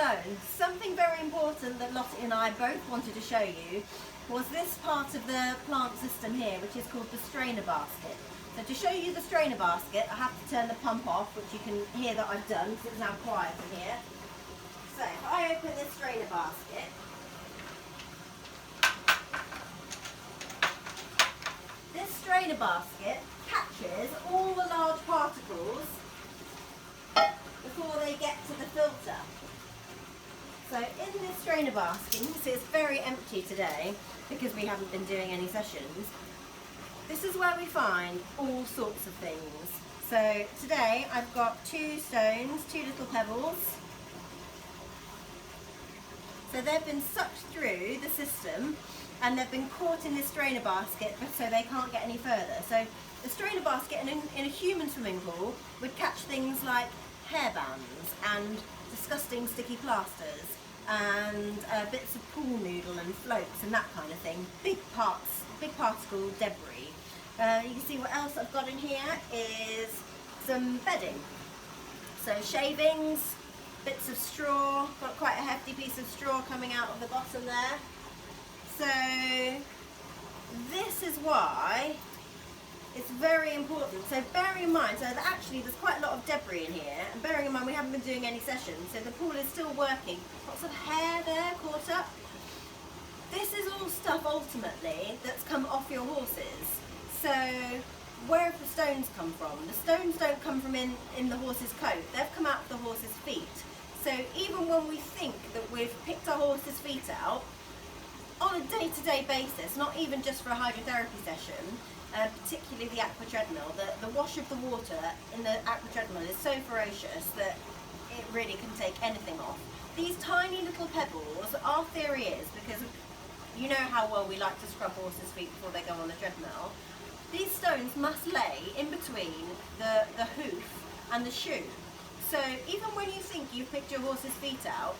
So, something very important that Lottie and I both wanted to show you was this part of the plant system here, which is called the strainer basket. So to show you the strainer basket, I have to turn the pump off, which you can hear that I've done, because it's now quiet in here. So if I open this strainer basket, this strainer basket catches all the large particles before they get to the filter. So in this strainer basket, you can see it's very empty today because we haven't been doing any sessions. This is where we find all sorts of things. So today I've got 2 stones, 2 little pebbles. So they've been sucked through the system and they've been caught in this strainer basket so they can't get any further. So the strainer basket in a human swimming pool would catch things like hairbands and disgusting sticky plasters and bits of pool noodle and floats and that kind of thing. Big particle debris. You can see what else I've got in here is some bedding. So shavings, bits of straw, got quite a hefty piece of straw coming out of the bottom there. So this is why it's very important. So bearing in mind, so actually there's quite a lot of debris in here, and bearing in mind we haven't been doing any sessions, so the pool is still working. Lots of hair there caught up. This is all stuff ultimately that's come off your horses. So where have the stones come from? The stones don't come from in the horse's coat, they've come out of the horse's feet. So even when we think that we've picked our horse's feet out, on a day-to-day basis, not even just for a hydrotherapy session, particularly the aqua treadmill, the wash of the water in the aqua treadmill is so ferocious that it really can take anything off. These tiny little pebbles, our theory is, because you know how well we like to scrub horses' feet before they go on the treadmill, these stones must lay in between the hoof and the shoe. So even when you think you've picked your horse's feet out,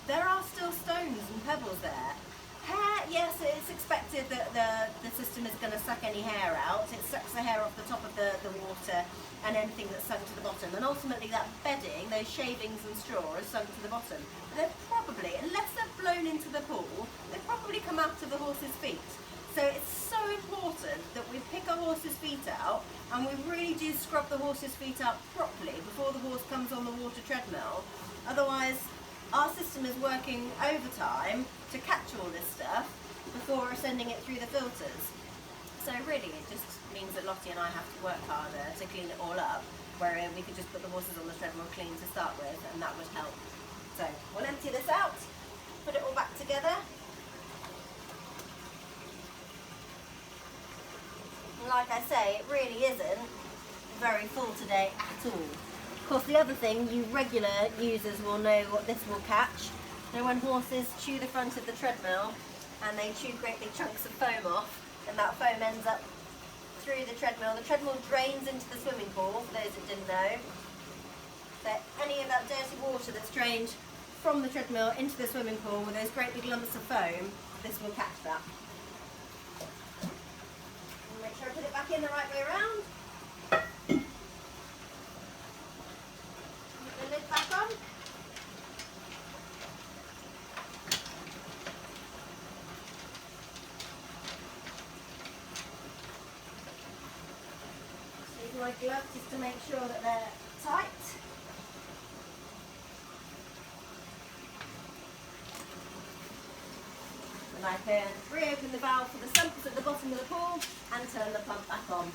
there are still stones and pebbles there. Hair, yes, it's expected that the system is going to suck any hair out. It sucks the hair off the top of the water and anything that's sunk to the bottom. And ultimately that bedding, those shavings and straw, is sunk to the bottom. They're probably, unless they're blown into the pool, they probably come out of the horse's feet. So it's so important that we pick our horse's feet out and we really do scrub the horse's feet out properly before the horse comes on the water treadmill. Otherwise, our system is working overtime to catch all this stuff before sending it through the filters. So really it just means that Lottie and I have to work harder to clean it all up, where we could just put the horses on the treadmill clean to start with, and that would help. So we'll empty this out, put it all back together. And like I say, it really isn't very full today at all. Of course, the other thing, you regular users will know what this will catch. You know, when horses chew the front of the treadmill and they chew great big chunks of foam off, and that foam ends up through the treadmill drains into the swimming pool, for those that didn't know. So any of that dirty water that's drained from the treadmill into the swimming pool with those great big lumps of foam, this will catch that. And make sure I put it back in the right way around. Lid back on. So use my gloves just to make sure that they're tight. And I can reopen the valve for the sumps at the bottom of the pool and turn the pump back on.